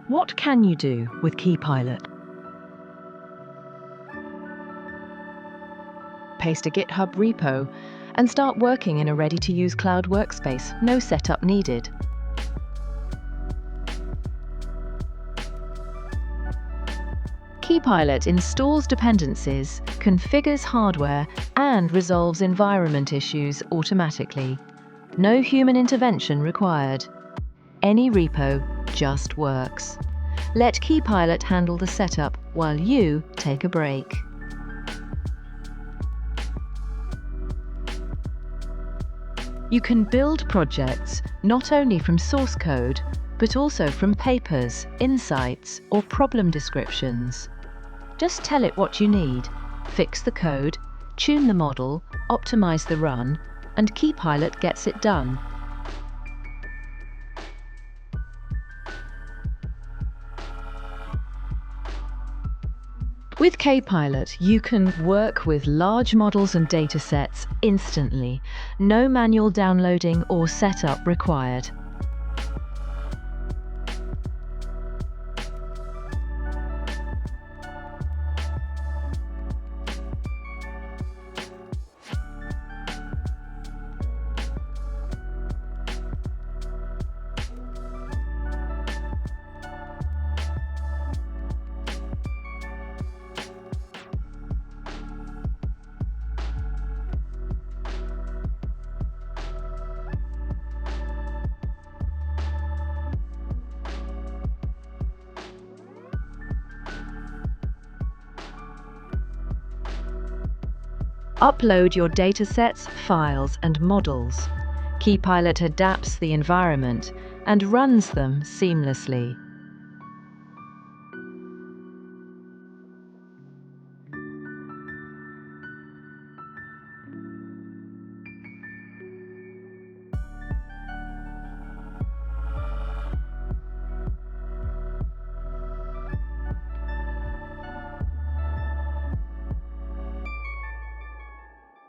What can you do with Kepilot? Paste a GitHub repo and start working in a ready-to-use cloud workspace. No setup needed. Kepilot installs dependencies, configures hardware, and resolves environment issues automatically. No human intervention required. Any repo just works. Let Kepilot handle the setup while you take a break. You can build projects not only from source code, but also from papers, insights, or problem descriptions. Just tell it what you need, fix the code, tune the model, optimize the run, and Kepilot gets it done. With Kepilot, you can work with large models and datasets instantly. No manual downloading or setup required. Upload your datasets, files, and models. Kepilot adapts the environment and runs them seamlessly.